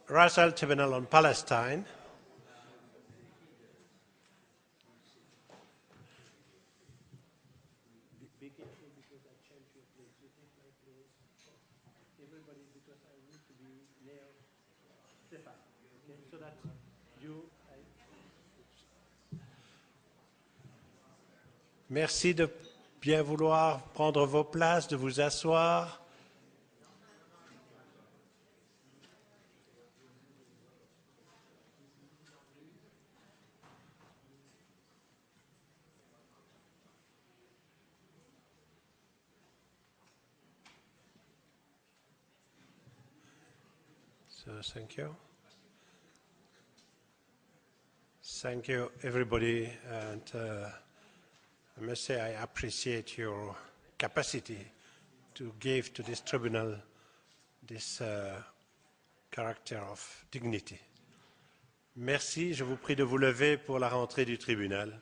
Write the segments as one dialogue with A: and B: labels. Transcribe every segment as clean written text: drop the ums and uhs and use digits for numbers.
A: Russell Tribunal on Palestine. Merci de bien vouloir prendre vos places, de vous asseoir. So, thank you. Thank you, everybody. And I must say I appreciate your capacity to give to this tribunal this character of dignity. Merci, je vous prie de vous lever pour la rentrée du tribunal.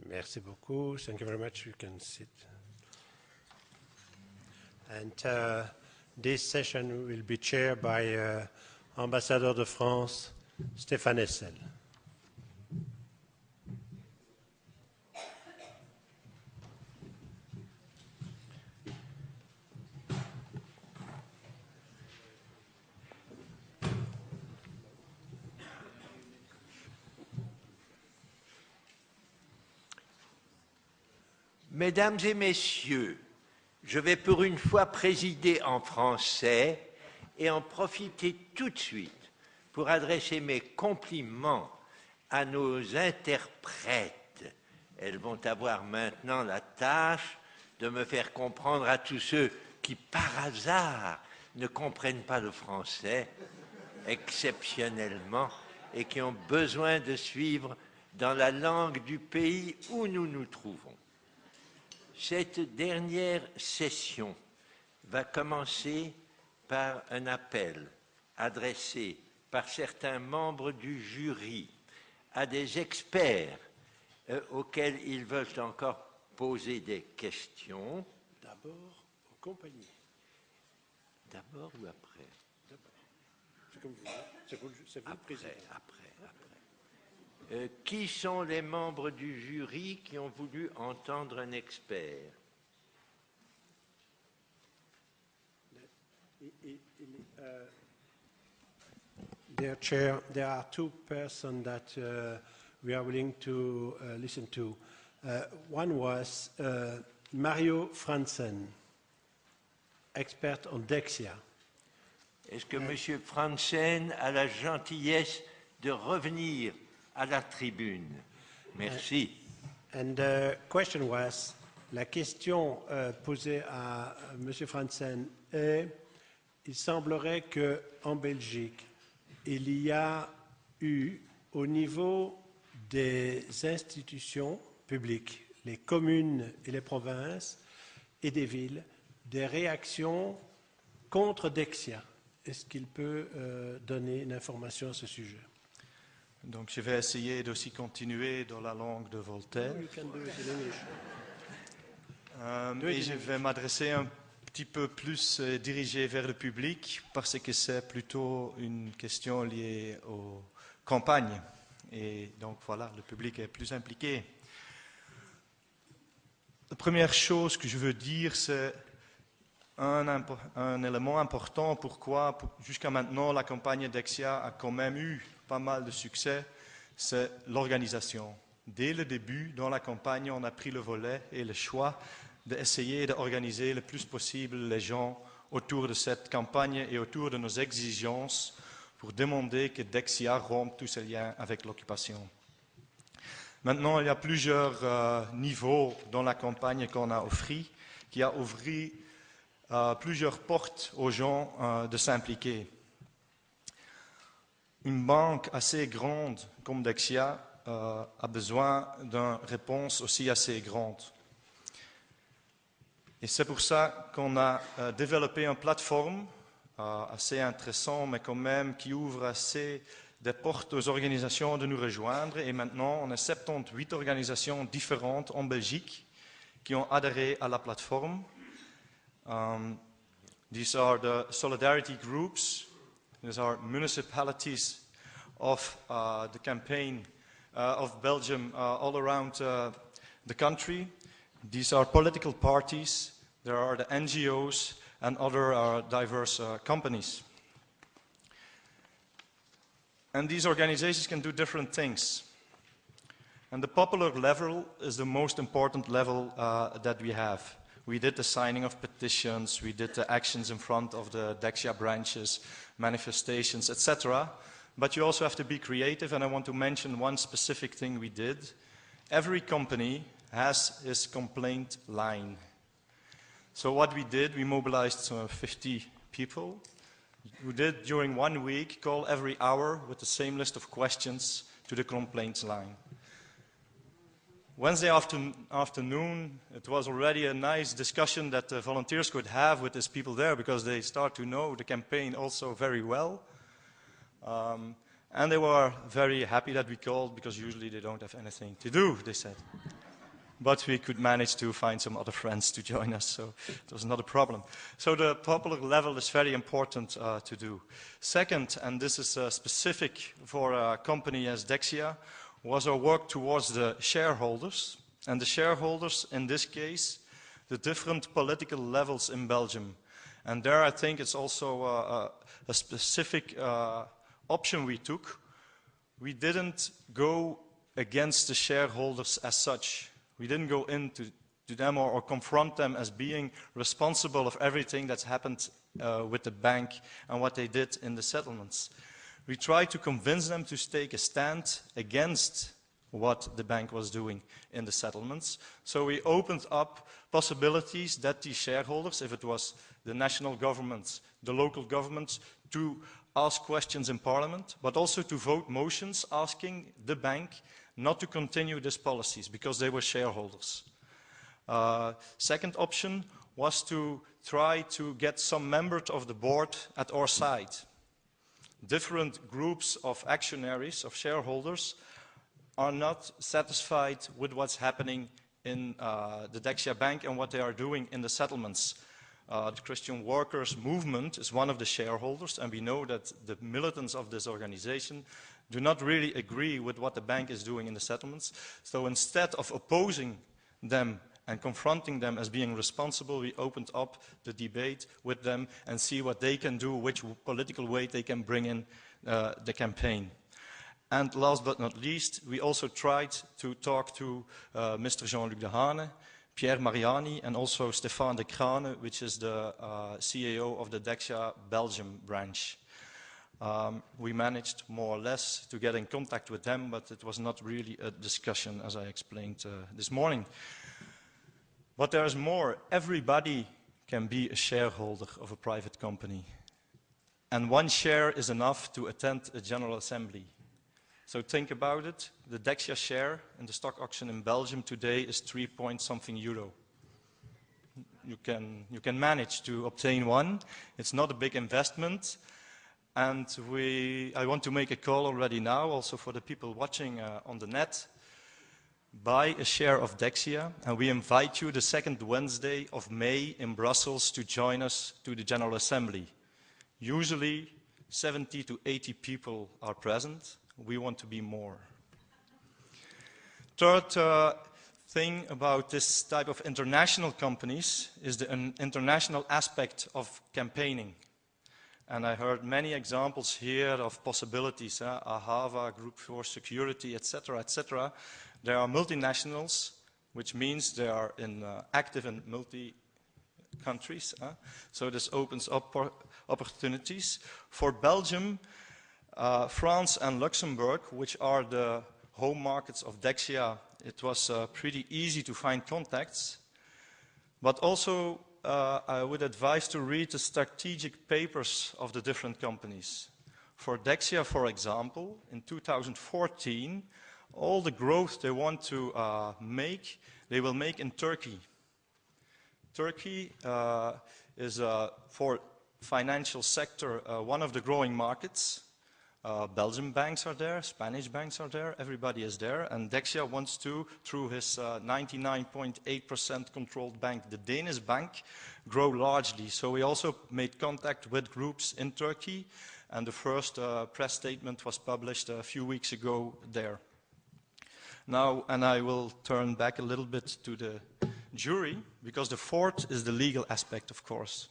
A: Merci beaucoup. Thank you very much. You can sit. And this session will be chaired by Ambassador de France, Stéphane Hessel.
B: Mesdames et messieurs, je vais pour une fois présider en français et en profiter tout de suite pour adresser mes compliments à nos interprètes. Elles vont avoir maintenant la tâche de me faire comprendre à tous ceux qui, par hasard, ne comprennent pas le français exceptionnellement et qui ont besoin de suivre dans la langue du pays où nous nous trouvons. Cette dernière session va commencer par un appel adressé par certains membres du jury à des experts auxquels ils veulent encore poser des questions.
A: D'abord aux compagnies.
B: D'abord ou après?
A: C'est comme vous, c'est vous le président.
B: Après. Qui sont les membres du jury qui ont voulu entendre un expert?
A: Dear Chair, there are two persons that we are willing to listen to. One was Mario Franzen, expert on Dexia.
B: Est-ce que M. Franzen a la gentillesse de revenir à la tribune? Merci.
A: And the question was, la question posée à M. Franzen est, il semblerait qu'en Belgique, il y a eu au niveau des institutions publiques, les communes et les provinces et des villes, des réactions contre Dexia. Est-ce qu'il peut donner une information à ce sujet?
C: Donc je vais essayer d'aussi continuer dans la langue de Voltaire. Et je vais m'adresser un petit peu plus dirigé vers le public parce que c'est plutôt une question liée aux campagnes. Et donc voilà, le public est plus impliqué. La première chose que je veux dire, c'est un élément important pourquoi jusqu'à maintenant la campagne Dexia a quand même eu pas mal de succès, c'est l'organisation. Dès le début, dans la campagne, on a pris le volet et le choix d'essayer d'organiser le plus possible les gens autour de cette campagne et autour de nos exigences pour demander que Dexia rompe tous ses liens avec l'occupation. Maintenant, il y a plusieurs niveaux dans la campagne qu'on a offert, qui a ouvert plusieurs portes aux gens de s'impliquer. Une banque assez grande comme Dexia a besoin d'une réponse aussi assez grande. Et c'est pour ça qu'on a développé une plateforme assez intéressante, mais quand même qui ouvre assez des portes aux organisations de nous rejoindre. Et maintenant, on a 78 organisations différentes en Belgique qui ont adhéré à la plateforme. These are the solidarity groups. These are municipalities of the campaign of Belgium all around the country. These are political parties. There are the NGOs and other diverse companies. And these organizations can do different things. And the popular level is the most important level that we have. We did the signing of petitions, we did the actions in front of the Dexia branches, manifestations, etc. But you also have to be creative, and I want to mention one specific thing we did. Every company has its complaint line. So what we did, we mobilized 50 people who did, during 1 week, call every hour with the same list of questions to the complaints line. Wednesday afternoon, it was already a nice discussion that the volunteers could have with these people there, because they start to know the campaign also very well. And they were very happy that we called, because usually they don't have anything to do, they said. But we could manage to find some other friends to join us, so it was not a problem. So the popular level is very important to do. Second, and this is specific for a company as Dexia, was our work towards the shareholders. And the shareholders, in this case, the different political levels in Belgium. And there I think it's also a specific option we took. We didn't go against the shareholders as such. We didn't go into them or confront them as being responsible of everything that's happened with the bank and what they did in the settlements. We tried to convince them to take a stand against what the bank was doing in the settlements. So we opened up possibilities that the shareholders, if it was the national governments, the local governments, to ask questions in Parliament, but also to vote motions asking the bank not to continue these policies because they were shareholders. Second option was to try to get some members of the board at our side. Different groups of actionaries, of shareholders, are not satisfied with what's happening in the Dexia Bank and what they are doing in the settlements. The Christian Workers Movement is one of the shareholders, and we know that the militants of this organization do not really agree with what the bank is doing in the settlements. So instead of opposing them and confronting them as being responsible, we opened up the debate with them and see what they can do, which political weight they can bring in the campaign. And last but not least, we also tried to talk to Mr. Jean-Luc Dehane, Pierre Mariani, and also Stéphane de Crane, which is the CEO of the Dexia Belgium branch. We managed more or less to get in contact with them, but it was not really a discussion, as I explained this morning. But there is more. Everybody can be a shareholder of a private company. And one share is enough to attend a general assembly. So think about it. The Dexia share in the stock auction in Belgium today is 3 point something euro. You can manage to obtain one. It's not a big investment. And I want to make a call already now, also for the people watching on the net. Buy a share of Dexia, and we invite you the second Wednesday of May in Brussels to join us to the General Assembly. Usually 70 to 80 people are present. We want to be more. Third thing about this type of international companies is the international aspect of campaigning. And I heard many examples here of possibilities, Ahava, Group for Security, etc., etc. There are multinationals, which means they are active in multi-countries. So this opens up opportunities. For Belgium, France and Luxembourg, which are the home markets of Dexia, it was pretty easy to find contacts. But also, I would advise to read the strategic papers of the different companies. For Dexia, for example, in 2014, all the growth they want to make, they will make in Turkey. Turkey is, for financial sector, one of the growing markets. Belgian banks are there, Spanish banks are there, everybody is there, and Dexia wants to, through his 99.8% controlled bank, the Danish bank, grow largely. So we also made contact with groups in Turkey, and the first press statement was published a few weeks ago there. Now, and I will turn back a little bit to the jury, because the fourth is the legal aspect, of course.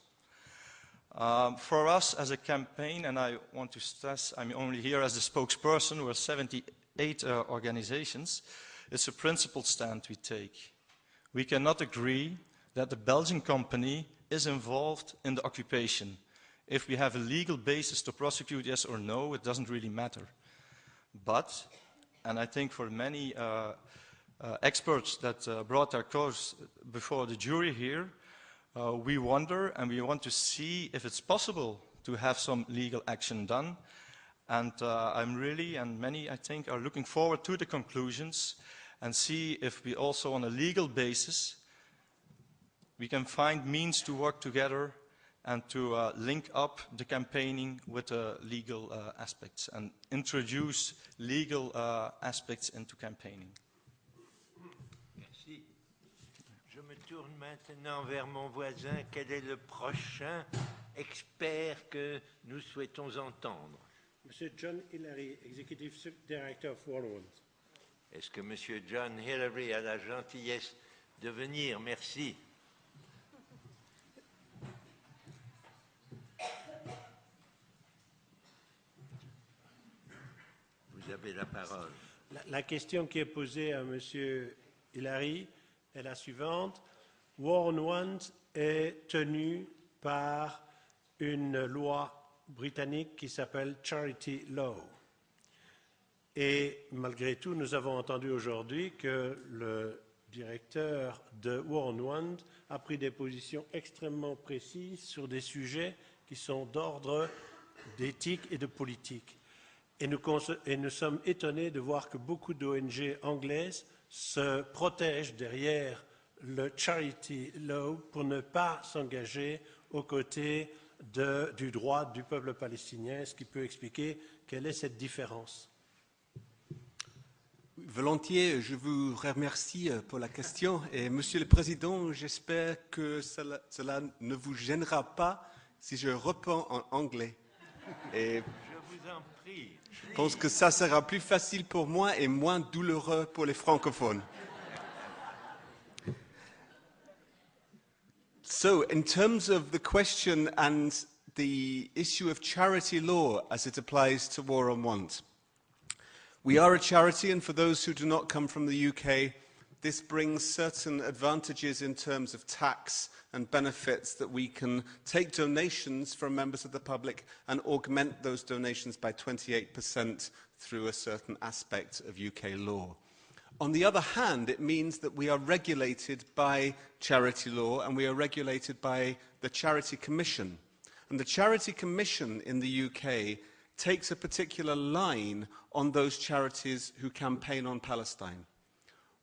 C: For us as a campaign, and I want to stress, I'm only here as the spokesperson, we're 78 organizations, it's a principled stand we take. We cannot agree that the Belgian company is involved in the occupation. If we have a legal basis to prosecute, yes or no, it doesn't really matter. But, and I think for many experts that brought their cause before the jury here, we wonder and we want to see if it's possible to have some legal action done. And I'm really, and many I think, are looking forward to the conclusions and see if we also on a legal basis we can find means to work together and to link up the campaigning with the legal aspects and introduce legal aspects into campaigning.
B: Je me tourne maintenant vers mon voisin. Quel est le prochain expert que nous souhaitons entendre?
A: Monsieur John Hillary, Executive Director of Warlords.
B: Est-ce que Monsieur John Hillary a la gentillesse de venir? Merci. Vous avez la parole.
A: La question qui est posée à Monsieur Hillary est la suivante. War on Want est tenu par une loi britannique qui s'appelle Charity Law. Et malgré tout, nous avons entendu aujourd'hui que le directeur de War on Want a pris des positions extrêmement précises sur des sujets qui sont d'ordre d'éthique et de politique. Et nous sommes étonnés de voir que beaucoup d'ONG anglaises se protègent derrière le Charity Law pour ne pas s'engager aux côtés du droit du peuple palestinien, ce qui peut expliquer quelle est cette différence.
D: Volontiers, je vous remercie pour la question. Et Monsieur le Président, j'espère que cela ne vous gênera pas si je réponds en anglais. Et
B: je vous en prie.
D: Je pense que ça sera plus facile pour moi et moins douloureux pour les francophones. So, in terms of the question and the issue of charity law as it applies to War on Want, we are a charity, and for those who do not come from the UK, this brings certain advantages in terms of tax and benefits that we can take donations from members of the public and augment those donations by 28% through a certain aspect of UK law. On the other hand, it means that we are regulated by charity law and we are regulated by the Charity Commission. And the Charity Commission in the UK takes a particular line on those charities who campaign on Palestine.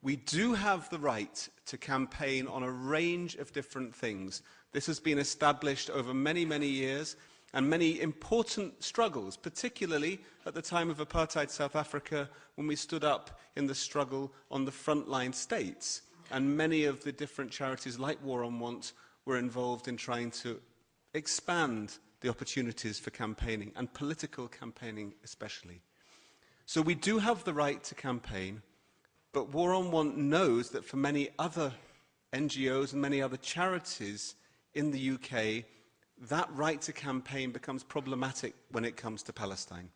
D: We do have the right to campaign on a range of different things. This has been established over many, many years, and many important struggles, particularly at the time of apartheid South Africa, when we stood up in the struggle on the frontline states. And many of the different charities like War on Want were involved in trying to expand the opportunities for campaigning, and political campaigning especially. So we do have the right to campaign, but War on Want knows that for many other NGOs and many other charities in the UK, that right to campaign becomes problematic when it comes to Palestine.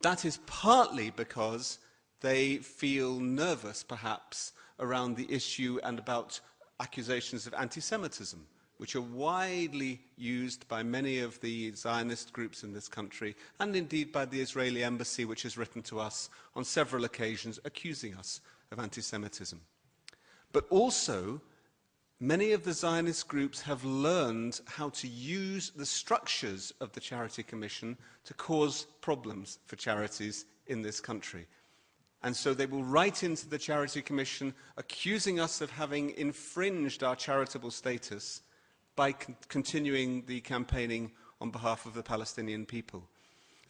D: That is partly because they feel nervous, perhaps, around the issue and about accusations of anti-Semitism. which are widely used by many of the Zionist groups in this country, and indeed by the Israeli embassy, which has written to us on several occasions accusing us of anti-Semitism. But also, many of the Zionist groups have learned how to use the structures of the Charity Commission to cause problems for charities in this country. And so they will write into the Charity Commission accusing us of having infringed our charitable status by continuing the campaigning on behalf of the Palestinian people.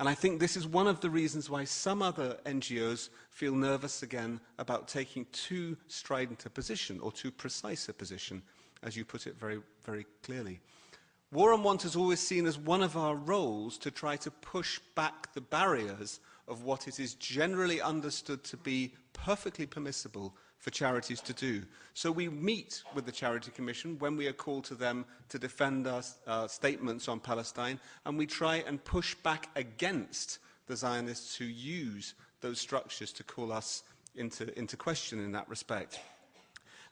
D: And I think this is one of the reasons why some other NGOs feel nervous again about taking too strident a position, or too precise a position, as you put it very, very clearly. War on Want is always seen as one of our roles to try to push back the barriers of what it is generally understood to be perfectly permissible for charities to do. So we meet with the Charity Commission when we are called to them to defend our statements on Palestine, and we try and push back against the Zionists who use those structures to call us into question in that respect.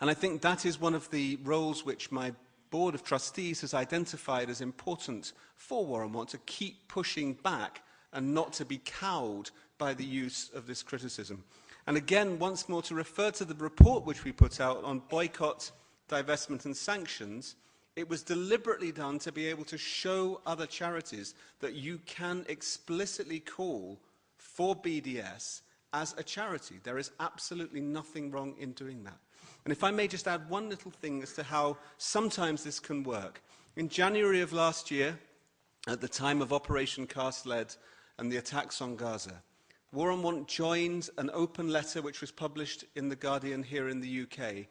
D: And I think that is one of the roles which my Board of Trustees has identified as important for War on Want, to keep pushing back and not to be cowed by the use of this criticism. And again, once more, to refer to the report which we put out on boycott, divestment and sanctions, it was deliberately done to be able to show other charities that you can explicitly call for BDS as a charity. There is absolutely nothing wrong in doing that. And if I may just add one little thing as to how sometimes this can work. In January of last year, at the time of Operation Cast Lead and the attacks on Gaza, War on Want joined an open letter which was published in The Guardian here in the UK,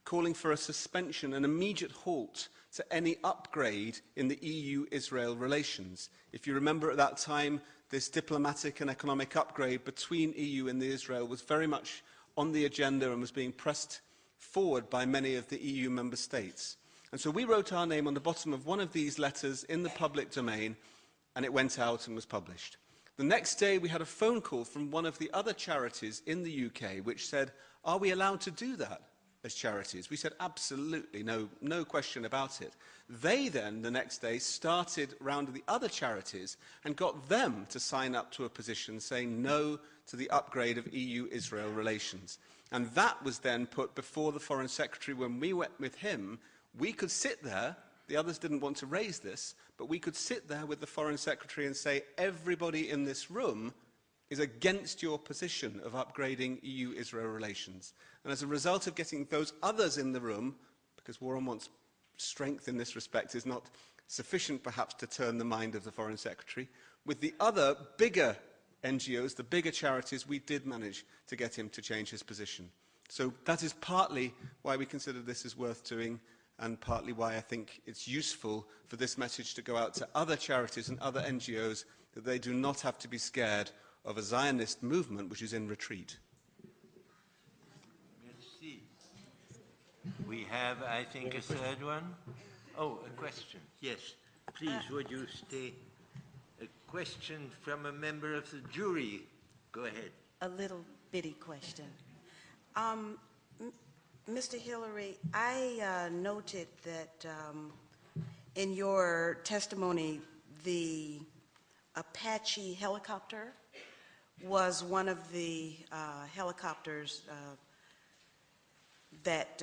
D: calling for a suspension, an immediate halt to any upgrade in the EU-Israel relations. If you remember, at that time, this diplomatic and economic upgrade between EU and Israel was very much on the agenda and was being pressed forward by many of the EU member states. And so we wrote our name on the bottom of one of these letters in the public domain, and it went out and was published. The next day, we had a phone call from one of the other charities in the UK, which said, "Are we allowed to do that as charities?" We said, absolutely, no question about it. They then, the next day, started round the other charities and got them to sign up to a position saying no to the upgrade of EU-Israel relations. And that was then put before the Foreign Secretary. When we went with him, we could sit there. The others didn't want to raise this, but we could sit there with the Foreign Secretary and say, everybody in this room is against your position of upgrading EU-Israel relations. And as a result of getting those others in the room, because War on Want's strength in this respect is not sufficient perhaps to turn the mind of the Foreign Secretary, with the other bigger NGOs, the bigger charities, we did manage to get him to change his position. So that is partly why we consider this is worth doing, and partly why I think it's useful for this message to go out to other charities and other NGOs, that they do not have to be scared of a Zionist movement which is in retreat.
B: Merci. We have, I think, a third one. Oh, a question. Yes. Please, would you stay? A question from a member of the jury. Go ahead.
E: A little bitty question. Mr. Hillary, I noted that in your testimony, the Apache helicopter was one of the helicopters that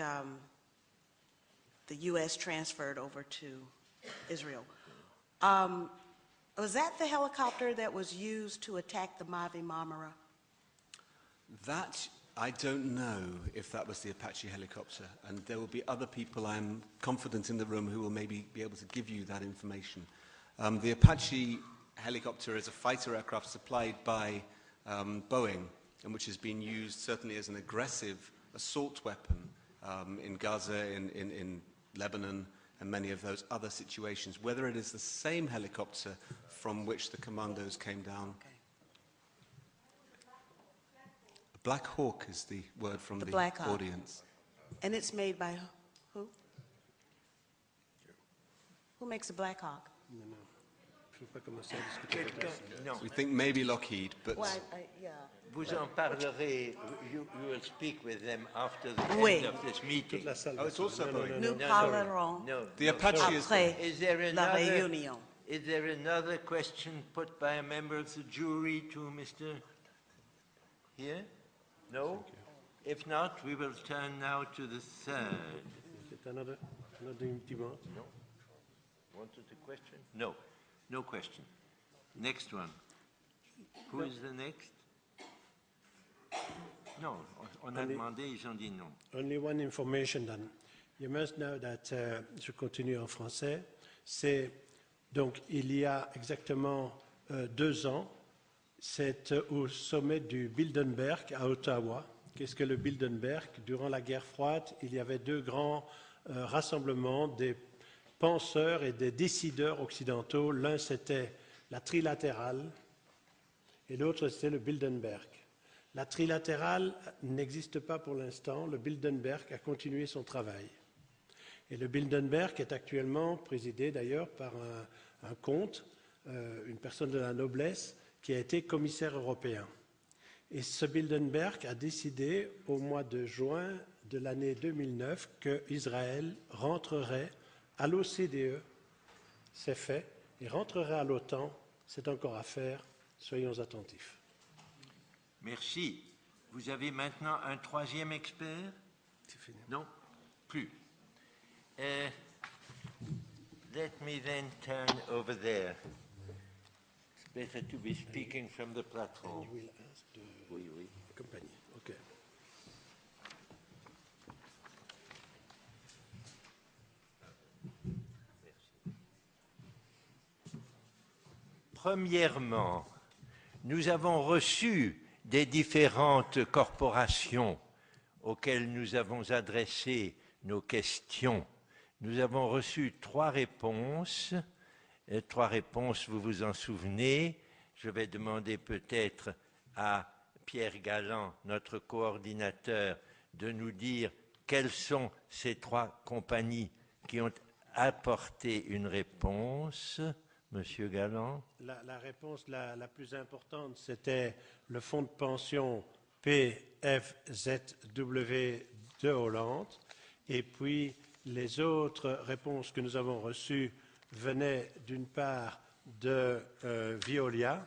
E: the U.S. transferred over to Israel. Was that the helicopter that was used to attack the Mavi Marmara?
D: That, I don't know if that was the Apache helicopter, and there will be other people, I'm confident, in the room who will maybe be able to give you that information. The Apache helicopter is a fighter aircraft supplied by Boeing, and which has been used certainly as an aggressive assault weapon in Gaza, in Lebanon, and many of those other situations. Whether it is the same helicopter from which the commandos came down.
E: Okay.
D: Black Hawk is the word from the audience.
E: And it's made by who? Who makes a Black Hawk?
A: Je ne veux pas commencer à discuter de ça.
B: No.
D: We think maybe Lockheed, but
E: Well, yeah.
B: Vous en parlerez, you will speak with them after the
E: Oui.
B: end of this meeting.
A: Toute la salle.
D: Oh, it's also
A: Non, non,
D: going.
A: non.
E: Nous parlerons
B: No,
D: The
B: no,
D: Apache
B: sorry.
D: is
E: après
B: Is there
E: la
B: another,
E: réunion.
B: is there another question put by a member of the jury to Mr. here? No? If not, we will turn now to the third.
A: C'est another demand.
B: No? Wanted a question? No. No question. Next one. Who is the next? No, on a demandé, ils ont dit non.
A: Only one information then. You must know that, je continue en français, c'est donc il y a exactement 2 ans, c'est au sommet du Bilderberg à Ottawa. Qu'est-ce que le Bilderberg? Durant la guerre froide, il y avait 2 grands rassemblements des penseurs et des décideurs occidentaux. L'un c'était la trilatérale et l'autre c'était le Bilderberg. La trilatérale n'existe pas pour l'instant. Le Bilderberg a continué son travail. Et le Bilderberg est actuellement présidé d'ailleurs par un comte, une personne de la noblesse, qui a été commissaire européen. Et ce Bilderberg a décidé au mois de juin de l'année 2009 qu'Israël rentrerait à l'OCDE, c'est fait, et rentrerait à l'OTAN, c'est encore à faire, soyons attentifs.
B: Merci. Vous avez maintenant un troisième expert? Non? Plus. Let me then turn over there. It's better to be speaking from the platform.
A: You will ask the
B: Oui, oui.
A: compagnie. Okay.
B: Premièrement, nous avons reçu des différentes corporations auxquelles nous avons adressé nos questions. Nous avons reçu 3 réponses. 3 réponses, vous vous en souvenez. Je vais demander peut-être à Pierre Galland, notre coordinateur, de nous dire quelles sont ces 3 compagnies qui ont apporté une réponse. Monsieur Galland.
A: La réponse la plus importante, c'était le fonds de pension PFZW de Hollande. Et puis, les autres réponses que nous avons reçues venaient d'une part de Veolia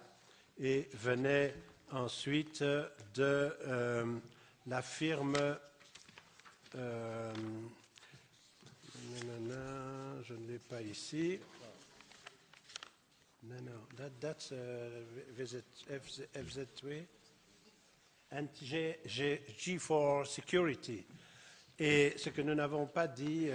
A: et venaient ensuite de la firme... je ne l'ai pas ici. No, that's visit FZ3 and G4 Security. Et ce que nous n'avons pas dit,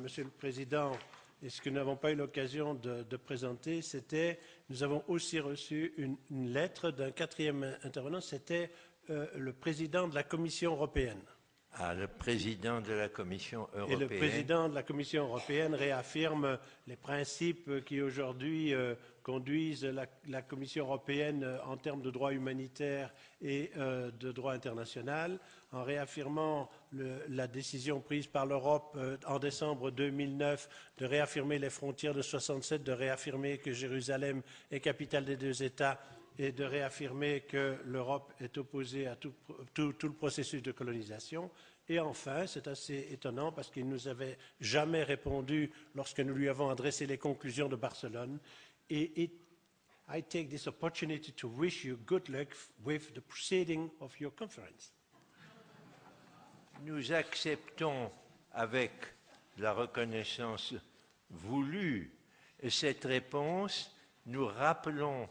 A: Monsieur le Président, et ce que nous n'avons pas eu l'occasion de présenter, c'était, nous avons aussi reçu une lettre d'un 4e intervenant, c'était le président de la Commission européenne.
B: Ah, le président de la Commission européenne.
A: Et le président de la Commission européenne réaffirme les principes qui aujourd'hui conduisent la Commission européenne en termes de droit humanitaire et de droit international, en réaffirmant la décision prise par l'Europe en décembre 2009 de réaffirmer les frontières de 67, de réaffirmer que Jérusalem est capitale des 2 États et de réaffirmer que l'Europe est opposée à tout le processus de colonisation. Et enfin, c'est assez étonnant parce qu'il ne nous avait jamais répondu lorsque nous lui avons adressé les conclusions de Barcelone. Et I take this opportunity to wish you good luck with the proceeding of your conference.
B: Nous acceptons avec la reconnaissance voulue cette réponse. Nous rappelons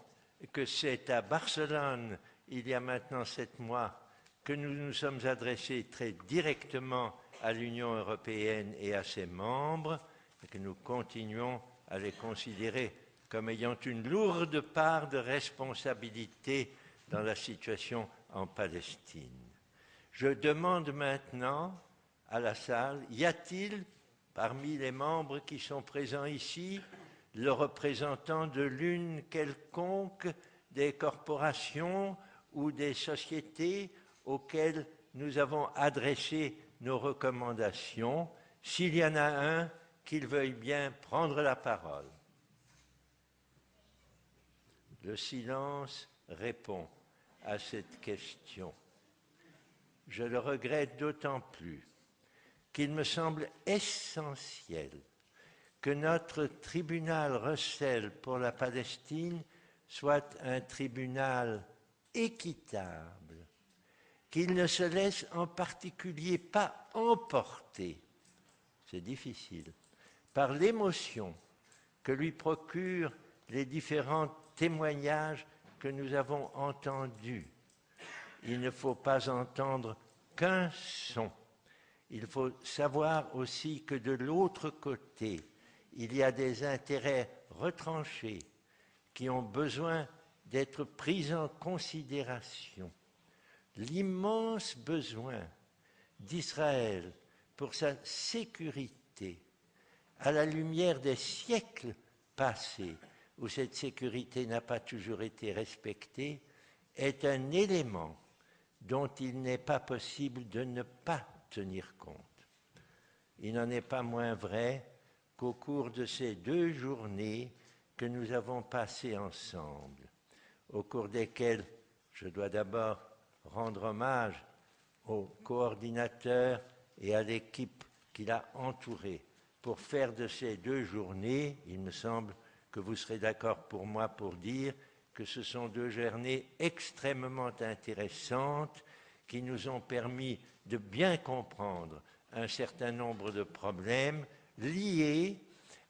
B: que c'est à Barcelone, il y a maintenant 7 mois, que nous nous sommes adressés très directement à l'Union européenne et à ses membres, et que nous continuons à les considérer comme ayant une lourde part de responsabilité dans la situation en Palestine. Je demande maintenant à la salle, y a-t-il, parmi les membres qui sont présents ici, le représentant de l'une quelconque des corporations ou des sociétés auxquelles nous avons adressé nos recommandations? S'il y en a un, qu'il veuille bien prendre la parole. Le silence répond. à cette question. Je le regrette d'autant plus qu'il me semble essentiel que notre tribunal recèle pour la Palestine soit un tribunal équitable, qu'il ne se laisse en particulier pas emporter, c'est difficile, par l'émotion que lui procurent les différents témoignages que nous avons entendus. Il ne faut pas entendre qu'un son. Il faut savoir aussi que de l'autre côté, il y a des intérêts retranchés qui ont besoin d'être pris en considération. L'immense besoin d'Israël pour sa sécurité, à la lumière des siècles passés, où cette sécurité n'a pas toujours été respectée, est un élément dont il n'est pas possible de ne pas tenir compte. Il n'en est pas moins vrai qu'au cours de ces 2 journées que nous avons passées ensemble, au cours desquelles je dois d'abord rendre hommage au coordinateur et à l'équipe qui l'a entouré pour faire de ces 2 journées, il me semble que vous serez d'accord pour moi pour dire que ce sont 2 journées extrêmement intéressantes qui nous ont permis de bien comprendre un certain nombre de problèmes liés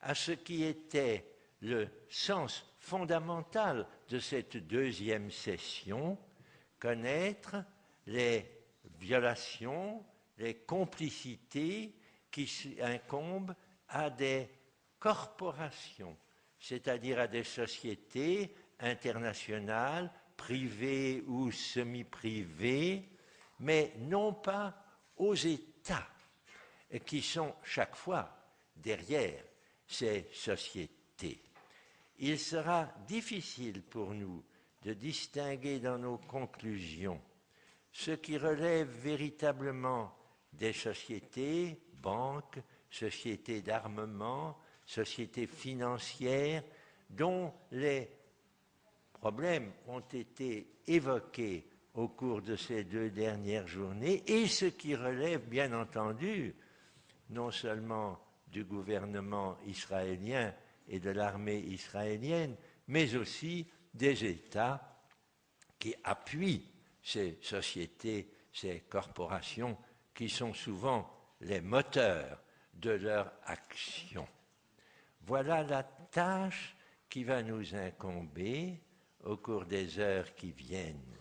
B: à ce qui était le sens fondamental de cette 2e session, connaître les violations, les complicités qui incombent à des corporations, c'est-à-dire à des sociétés internationales, privées ou semi-privées, mais non pas aux États, qui sont chaque fois derrière ces sociétés. Il sera difficile pour nous de distinguer dans nos conclusions ce qui relève véritablement des sociétés, banques, sociétés d'armement, sociétés financières, dont les problèmes ont été évoqués au cours de ces 2 dernières journées, et ce qui relève, bien entendu, non seulement du gouvernement israélien et de l'armée israélienne, mais aussi des États qui appuient ces sociétés, ces corporations, qui sont souvent les moteurs de leur action. Voilà la tâche qui va nous incomber au cours des heures qui viennent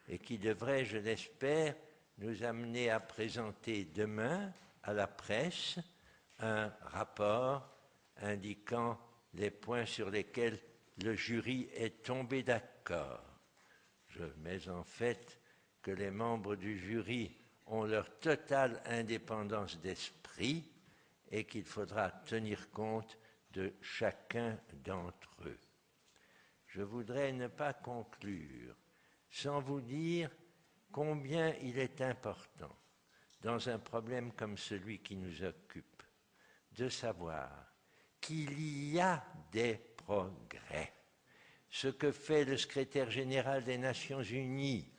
B: et qui devrait, je l'espère, nous amener à présenter demain à la presse un rapport indiquant les points sur lesquels le jury est tombé d'accord. Je mets en fait que les membres du jury ont leur totale indépendance d'esprit et qu'il faudra tenir compte de chacun d'entre eux. Je voudrais ne pas conclure sans vous dire combien il est important, dans un problème comme celui qui nous occupe, de savoir qu'il y a des progrès. Ce que fait le secrétaire général des Nations Unies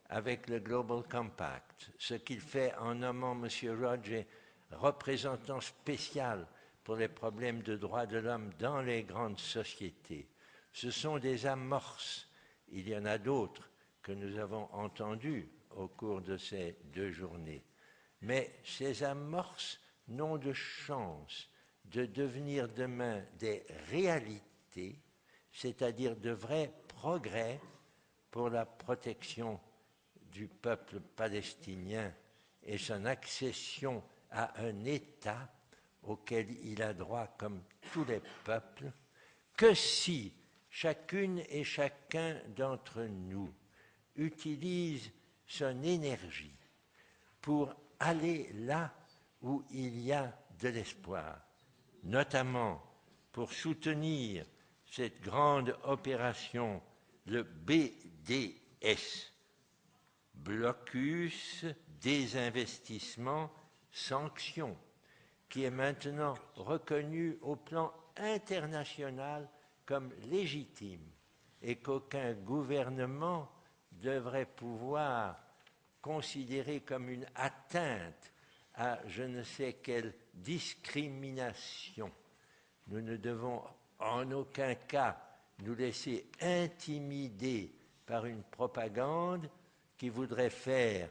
B: avec le Global Compact, ce qu'il fait en nommant M. Roger représentant spécial pour les problèmes de droits de l'homme dans les grandes sociétés, ce sont des amorces. Il y en a d'autres que nous avons entendues au cours de ces 2 journées. Mais ces amorces n'ont de chance de devenir demain des réalités, c'est-à-dire de vrais progrès pour la protection du peuple palestinien et son accession à un État auquel il a droit comme tous les peuples, que si chacune et chacun d'entre nous utilise son énergie pour aller là où il y a de l'espoir, notamment pour soutenir cette grande opération, le BDS, Blocus, Désinvestissement, Sanctions, qui est maintenant reconnu au plan international comme légitime et qu'aucun gouvernement devrait pouvoir considérer comme une atteinte à je ne sais quelle discrimination. Nous ne devons en aucun cas nous laisser intimider par une propagande qui voudrait faire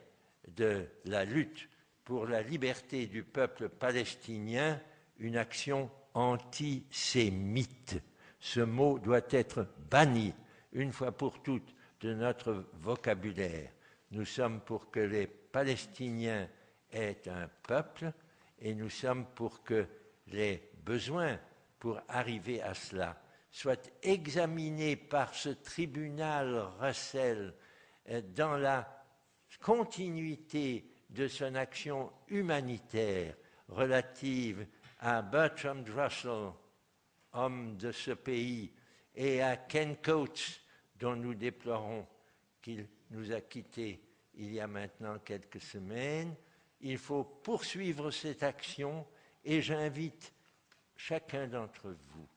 B: de la lutte pour la liberté du peuple palestinien une action antisémite. Ce mot doit être banni une fois pour toutes de notre vocabulaire. Nous sommes pour que les Palestiniens aient un peuple et nous sommes pour que les besoins pour arriver à cela soient examinés par ce tribunal Russell dans la continuité de son action humanitaire relative à Bertrand Russell, homme de ce pays, et à Ken Coates, dont nous déplorons qu'il nous a quittés il y a maintenant quelques semaines. Il faut poursuivre cette action et j'invite chacun d'entre vous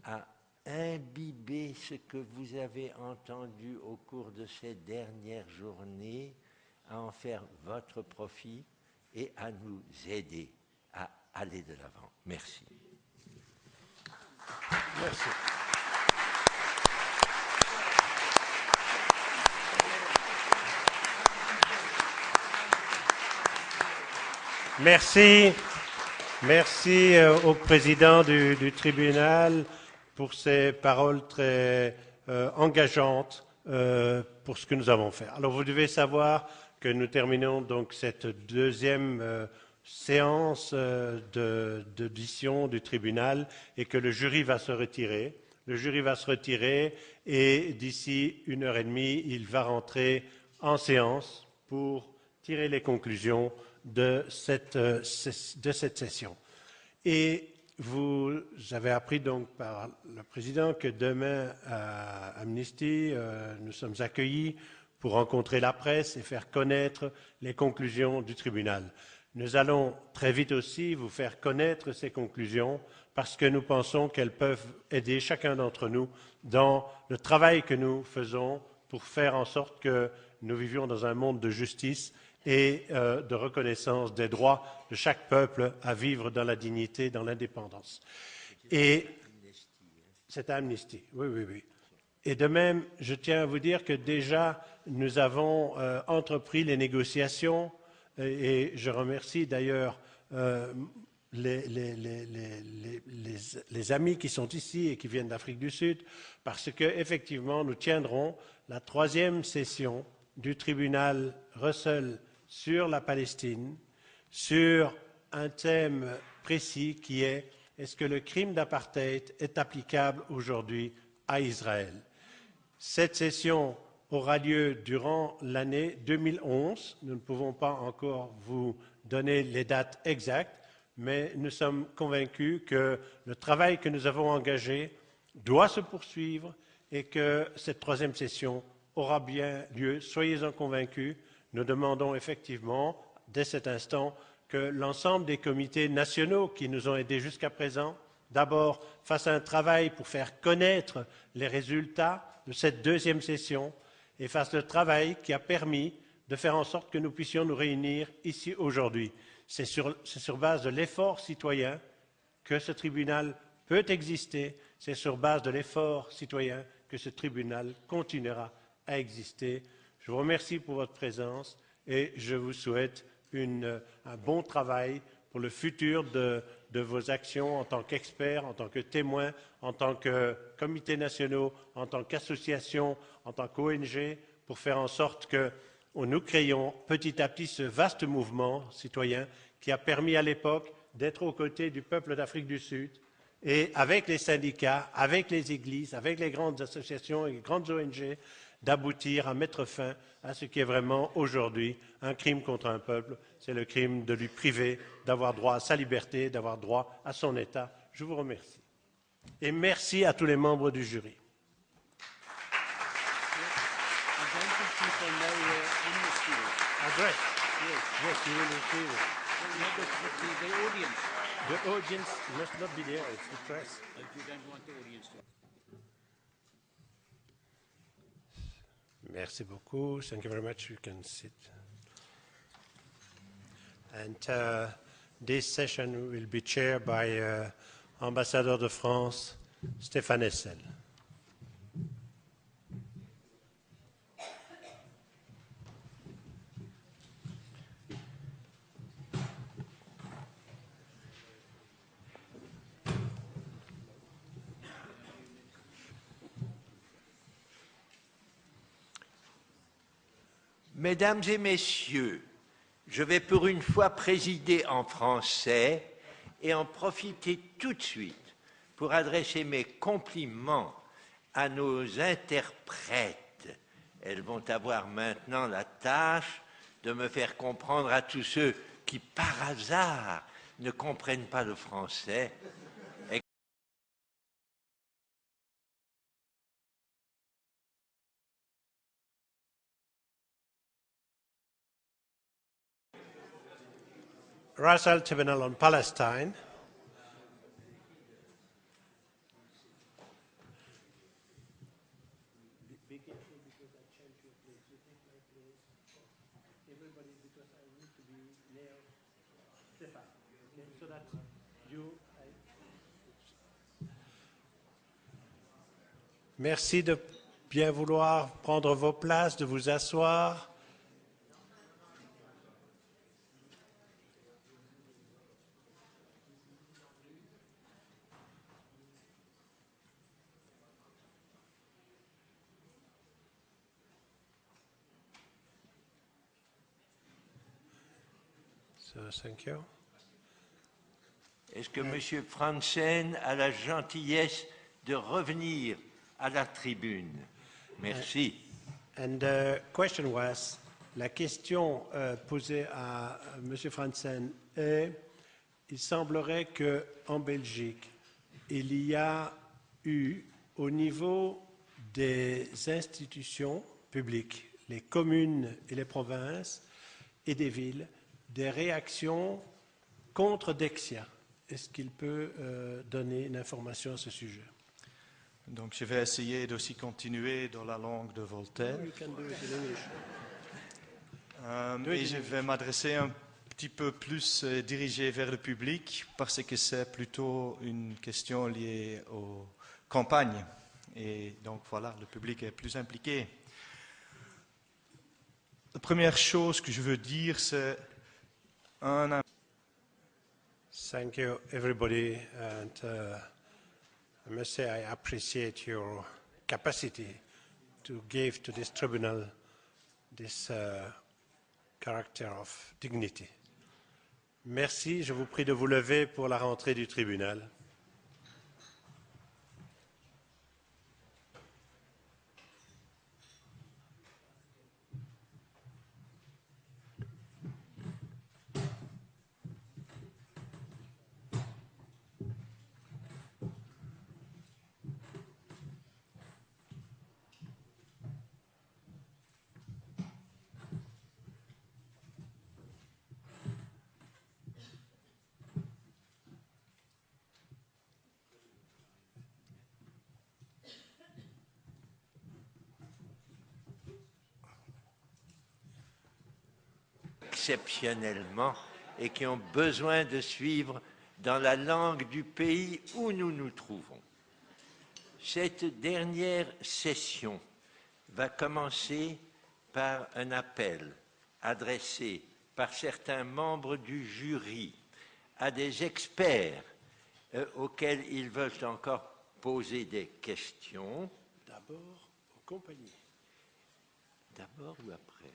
B: à imbiber ce que vous avez entendu au cours de ces dernières journées, à en faire votre profit et à nous aider à aller de l'avant. Merci.
A: Merci. Merci. Merci au président du tribunal pour ces paroles très engageantes pour ce que nous avons fait. Alors vous devez savoir que nous terminons donc cette deuxième séance d'audition du tribunal et que le jury va se retirer. Le jury va se retirer et d'ici 1h30, il va rentrer en séance pour tirer les conclusions de cette session. Et vous avez appris donc par le président que demain à Amnesty, nous sommes accueillis pour rencontrer la presse et faire connaître les conclusions du tribunal. Nous allons très vite aussi vous faire connaître ces conclusions parce que nous pensons qu'elles peuvent aider chacun d'entre nous dans le travail que nous faisons pour faire en sorte que nous vivions dans un monde de justice et de reconnaissance des droits de chaque peuple à vivre dans la dignité, dans l'indépendance. Et c'est Amnesty, oui. Et de même, je tiens à vous dire que déjà, nous avons entrepris les négociations et je remercie d'ailleurs les amis qui sont ici et qui viennent d'Afrique du Sud parce qu'effectivement, nous tiendrons la 3e session du tribunal Russell sur la Palestine, sur un thème précis qui est « Est-ce que le crime d'apartheid est applicable aujourd'hui à Israël ?» Cette session aura lieu durant l'année 2011. Nous ne pouvons pas encore vous donner les dates exactes, mais nous sommes convaincus que le travail que nous avons engagé doit se poursuivre et que cette 3e session aura bien lieu. Soyez-en convaincus. Nous demandons effectivement, dès cet instant, que l'ensemble des comités nationaux qui nous ont aidés jusqu'à présent, d'abord, fassent un travail pour faire connaître les résultats de cette 2e session et fassent le travail qui a permis de faire en sorte que nous puissions nous réunir ici aujourd'hui. C'est sur base de l'effort citoyen que ce tribunal peut exister. C'est sur base de l'effort citoyen que ce tribunal continuera à exister. Je vous remercie pour votre présence et je vous souhaite un bon travail pour le futur de vos actions en tant qu'experts, en tant que témoins, en tant que comités nationaux, en tant qu'associations, en tant qu'ONG, pour faire en sorte que nous créions petit à petit ce vaste mouvement citoyen qui a permis à l'époque d'être aux côtés du peuple d'Afrique du Sud et avec les syndicats, avec les églises, avec les grandes associations et les grandes ONG, d'aboutir à mettre fin à ce qui est vraiment aujourd'hui un crime contre un peuple. C'est le crime de lui priver d'avoir droit à sa liberté, d'avoir droit à son État. Je vous remercie. Et merci à tous les membres du jury. Address. Yes, you will receive it.
F: The audience.
A: The audience must not be there, it's the press.
F: If you don't want the audience to.
A: Merci beaucoup. Thank you very much. You can sit. And this session will be chaired by Ambassador de France, Stéphane Hessel.
B: Mesdames et messieurs, je vais pour une fois présider en français et en profiter tout de suite pour adresser mes compliments à nos interprètes. Elles vont avoir maintenant la tâche de me faire comprendre à tous ceux qui, par hasard, ne comprennent pas le français.
A: Russell Tribunal on Palestine. Merci de bien vouloir prendre vos places, de vous asseoir. Thank you.
B: Est-ce que M. Franzen a la gentillesse de revenir à la tribune? Merci.
A: And the question was, la question posée à M. Franzen est, il semblerait qu'en Belgique, il y a eu au niveau des institutions publiques, les communes et les provinces et des villes, des réactions contre Dexia. Est-ce qu'il peut donner une information à ce sujet?
C: Donc je vais essayer d'aussi continuer dans la langue de Voltaire. Et je vais m'adresser un petit peu plus dirigé vers le public parce que c'est plutôt une question liée aux campagnes. Et donc voilà, le public est plus impliqué. La première chose que je veux dire, c'est
A: Thank you, everybody. And I must say I appreciate your capacity to give to this tribunal this character of dignity. Merci. Je vous prie de vous lever pour la rentrée du tribunal.
B: Exceptionnellement et qui ont besoin de suivre dans la langue du pays où nous nous trouvons. Cette dernière session va commencer par un appel adressé par certains membres du jury à des experts auxquels ils veulent encore poser des questions.
A: D'abord aux compagnies.
B: D'abord ou après?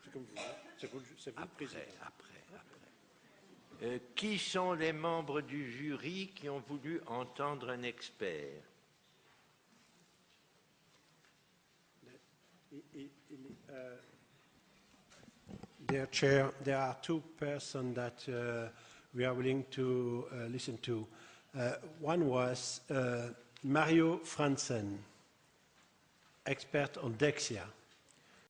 A: C'est comme vous, c'est vous le président.
B: Après. Qui sont les membres du jury qui ont voulu entendre un expert?
A: Dear Chair, there are two persons that we are willing to listen to. One was Mario Franzen, expert on Dexia.